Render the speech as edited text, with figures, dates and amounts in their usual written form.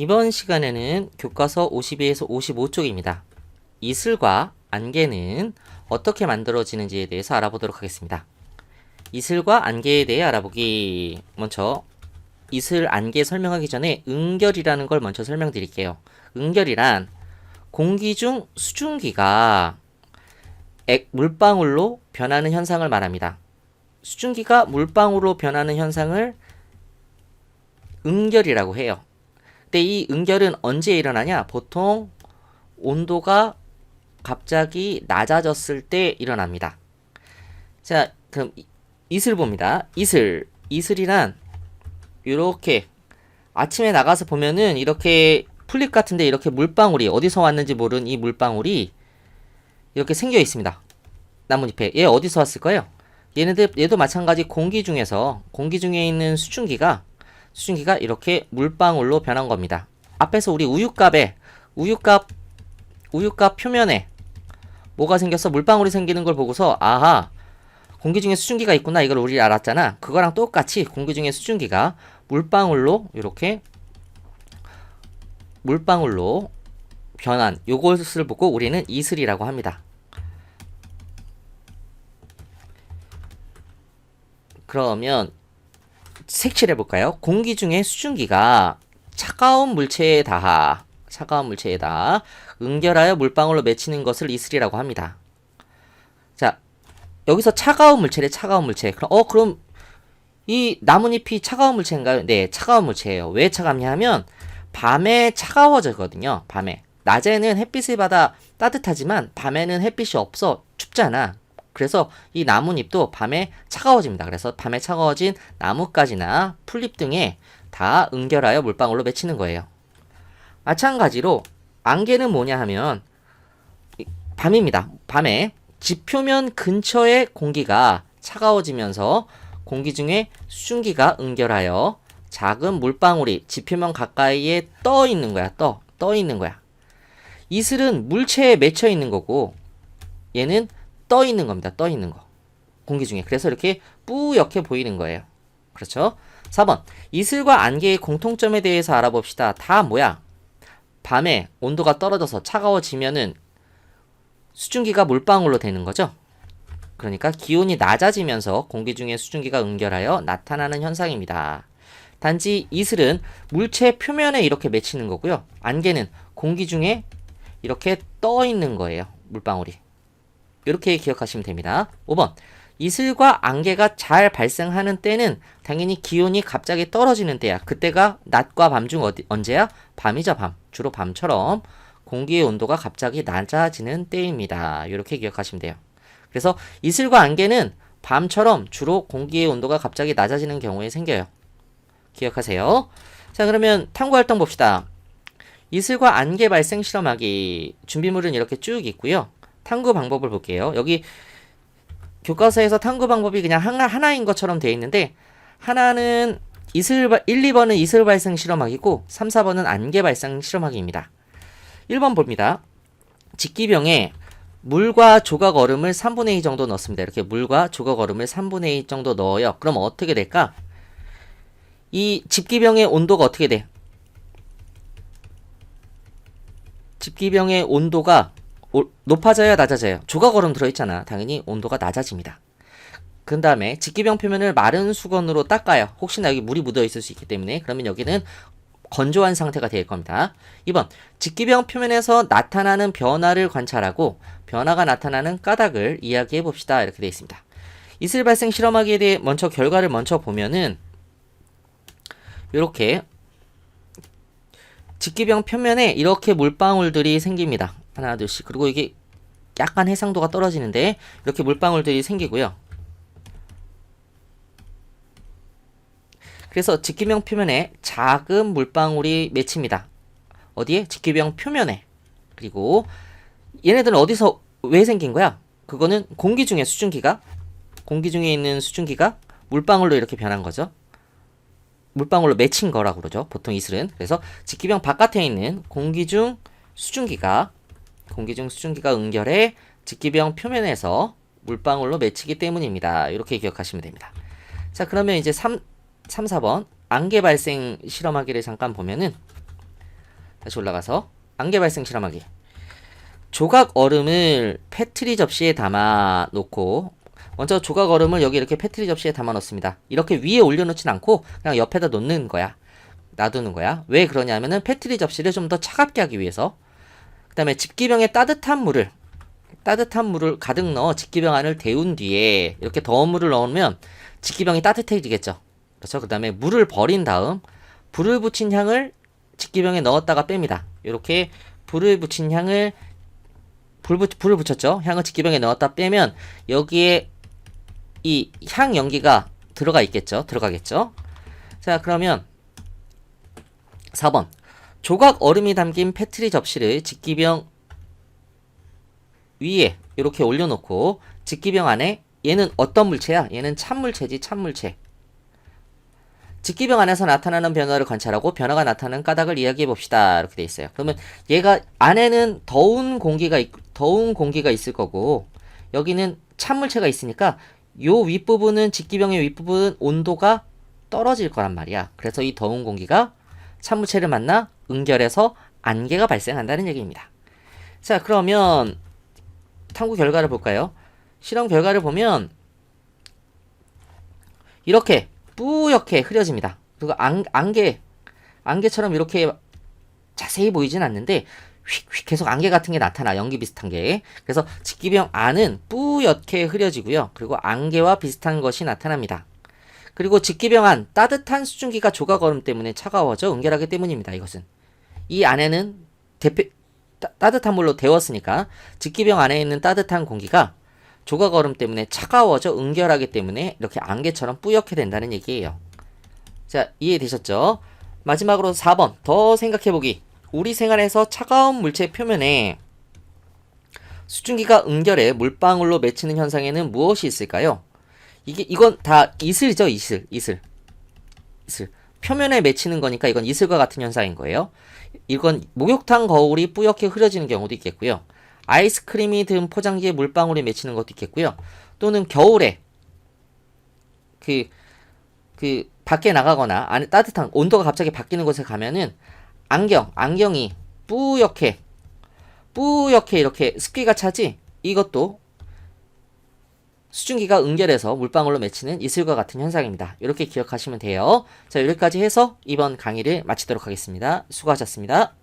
이번 시간에는 교과서 52에서 55쪽입니다. 이슬과 안개는 어떻게 만들어지는지에 대해서 알아보도록 하겠습니다. 이슬과 안개에 대해 알아보기. 먼저 이슬, 안개 설명하기 전에 응결이라는 걸 먼저 설명드릴게요. 응결이란 공기 중 수증기가 물방울로 변하는 현상을 말합니다. 수증기가 물방울로 변하는 현상을 응결이라고 해요. 근데 이 응결은 언제 일어나냐? 보통 온도가 갑자기 낮아졌을 때 일어납니다. 자, 그럼 이슬 봅니다. 이슬이란 이렇게 아침에 나가서 보면은 이렇게 풀잎 같은데 이렇게 물방울이 어디서 왔는지 모르는 이 물방울이 이렇게 생겨 있습니다. 나뭇잎에. 얘 어디서 왔을까요? 얘도 마찬가지 공기 중에 있는 수증기가 이렇게 물방울로 변한 겁니다. 앞에서 우리 우유값 표면에 뭐가 생겼어? 물방울이 생기는 걸 보고서 아하, 공기 중에 수증기가 있구나, 이걸 우리 알았잖아. 그거랑 똑같이 공기 중에 수증기가 물방울로 변한 요것을 보고 우리는 이슬이라고 합니다. 그러면 색칠해 볼까요? 공기 중에 수증기가 차가운 물체에 닿아 응결하여 물방울로 맺히는 것을 이슬이라고 합니다. 자, 여기서 차가운 물체. 그럼 이 나뭇잎이 차가운 물체인가요? 네, 차가운 물체예요. 왜 차갑냐 하면 밤에 차가워지거든요. 밤에. 낮에는 햇빛을 받아 따뜻하지만 밤에는 햇빛이 없어 춥잖아. 그래서 이 나뭇잎도 밤에 차가워집니다. 그래서 밤에 차가워진 나뭇가지나 풀잎 등에 다 응결하여 물방울로 맺히는 거예요. 마찬가지로 안개는 뭐냐 하면 밤입니다. 밤에 지표면 근처의 공기가 차가워지면서 공기 중에 수증기가 응결하여 작은 물방울이 지표면 가까이에 떠 있는 거야. 떠 있는 거야. 이슬은 물체에 맺혀 있는 거고 얘는 떠 있는 겁니다. 떠 있는 거. 공기 중에. 그래서 이렇게 뿌옇게 보이는 거예요. 그렇죠? 4번. 이슬과 안개의 공통점에 대해서 알아봅시다. 다 뭐야? 밤에 온도가 떨어져서 차가워지면은 수증기가 물방울로 되는 거죠. 그러니까 기온이 낮아지면서 공기 중에 수증기가 응결하여 나타나는 현상입니다. 단지 이슬은 물체 표면에 이렇게 맺히는 거고요. 안개는 공기 중에 이렇게 떠 있는 거예요. 물방울이. 이렇게 기억하시면 됩니다. 5번. 이슬과 안개가 잘 발생하는 때는 당연히 기온이 갑자기 떨어지는 때야. 그때가 낮과 밤 중 언제야? 밤이죠, 밤. 주로 밤처럼 공기의 온도가 갑자기 낮아지는 때입니다. 이렇게 기억하시면 돼요. 그래서 이슬과 안개는 밤처럼 주로 공기의 온도가 갑자기 낮아지는 경우에 생겨요. 기억하세요. 자, 그러면 탐구 활동 봅시다. 이슬과 안개 발생 실험하기. 준비물은 이렇게 쭉 있고요. 탐구 방법을 볼게요. 여기 교과서에서 탐구 방법이 그냥 하나인 것처럼 되어 있는데 하나는 1, 2번은 이슬 발생 실험하기고 3, 4번은 안개 발생 실험하기입니다. 1번 봅니다. 직기병에 물과 조각 얼음을 3분의 2 정도 넣습니다. 이렇게 물과 조각 얼음을 3분의 2 정도 넣어요. 그럼 어떻게 될까? 이 집기병의 온도가 어떻게 돼? 집기병의 온도가 높아져야 낮아져요? 조각 얼음 들어있잖아. 당연히 온도가 낮아집니다. 그 다음에 직기병 표면을 마른 수건으로 닦아요. 혹시나 여기 물이 묻어 있을 수 있기 때문에. 그러면 여기는 건조한 상태가 될 겁니다. 2번. 직기병 표면에서 나타나는 변화를 관찰하고 변화가 나타나는 까닭을 이야기해 봅시다. 이렇게 되어 있습니다. 이슬 발생 실험하기에 대해 결과를 먼저 보면은 이렇게 직기병 표면에 이렇게 물방울들이 생깁니다. 하나, 둘씩. 그리고 이게 약간 해상도가 떨어지는데 이렇게 물방울들이 생기고요. 그래서 직기병 표면에 작은 물방울이 맺힙니다. 어디에? 직기병 표면에. 그리고 얘네들은 어디서 왜 생긴 거야? 그거는 공기 중에 있는 수증기가 물방울로 이렇게 변한 거죠. 물방울로 맺힌 거라고 그러죠. 보통 이슬은. 그래서 직기병 바깥에 있는 공기 중 수증기가 응결해 직기병 표면에서 물방울로 맺히기 때문입니다. 이렇게 기억하시면 됩니다. 자, 그러면 이제 3, 4번 안개 발생 실험하기를 잠깐 보면은 다시 올라가서 안개 발생 실험하기. 조각 얼음을 페트리 접시에 담아 놓고, 먼저 조각 얼음을 여기 이렇게 페트리 접시에 담아 놓습니다. 이렇게 위에 올려놓진 않고 그냥 옆에다 놓는 거야. 놔두는 거야. 왜 그러냐면은 페트리 접시를 좀 더 차갑게 하기 위해서. 그 다음에 집기병에 따뜻한 물을 가득 넣어 집기병 안을 데운 뒤에 이렇게 더운 물을 넣으면 집기병이 따뜻해지겠죠. 그렇죠. 그 다음에 물을 버린 다음 불을 붙인 향을 집기병에 넣었다가 뺍니다. 이렇게 불을 붙인 향을 불을 붙였죠. 향을 집기병에 넣었다 빼면 여기에 이 향 연기가 들어가겠죠. 자, 그러면 4번. 조각 얼음이 담긴 페트리 접시를 집기병 위에 이렇게 올려놓고 집기병 안에, 얘는 어떤 물체야? 얘는 찬물체지, 찬물체. 집기병 안에서 나타나는 변화를 관찰하고 변화가 나타나는 까닭을 이야기해 봅시다. 이렇게 돼 있어요. 그러면 얘가 안에는 더운 공기가 있을 거고 여기는 찬물체가 있으니까 요 윗부분은, 집기병의 윗부분은 온도가 떨어질 거란 말이야. 그래서 이 더운 공기가 찬물체를 만나 응결해서 안개가 발생한다는 얘기입니다. 자, 그러면 탐구 결과를 볼까요? 실험 결과를 보면 이렇게 뿌옇게 흐려집니다. 그리고 안개처럼 이렇게 자세히 보이진 않는데 휙휙 계속 안개 같은 게 나타나, 연기 비슷한 게. 그래서 집기병 안은 뿌옇게 흐려지고요. 그리고 안개와 비슷한 것이 나타납니다. 그리고 집기병 안 따뜻한 수증기가 조각 얼음 때문에 차가워져 응결하기 때문입니다. 이것은 이 안에는 따뜻한 물로 데웠으니까 집기병 안에 있는 따뜻한 공기가 조각 얼음 때문에 차가워져 응결하기 때문에 이렇게 안개처럼 뿌옇게 된다는 얘기예요. 자, 이해되셨죠? 마지막으로 4번 더 생각해보기. 우리 생활에서 차가운 물체 표면에 수증기가 응결해 물방울로 맺히는 현상에는 무엇이 있을까요? 이건 다 이슬이죠. 이슬. 표면에 맺히는 거니까 이건 이슬과 같은 현상인 거예요. 이건 목욕탕 거울이 뿌옇게 흐려지는 경우도 있겠고요. 아이스크림이 든 포장지에 물방울이 맺히는 것도 있겠고요. 또는 겨울에 밖에 나가거나 안에 따뜻한 온도가 갑자기 바뀌는 곳에 가면은 안경이 뿌옇게 이렇게 습기가 차지. 이것도 수증기가 응결해서 물방울로 맺히는 이슬과 같은 현상입니다. 이렇게 기억하시면 돼요. 자, 여기까지 해서 이번 강의를 마치도록 하겠습니다. 수고하셨습니다.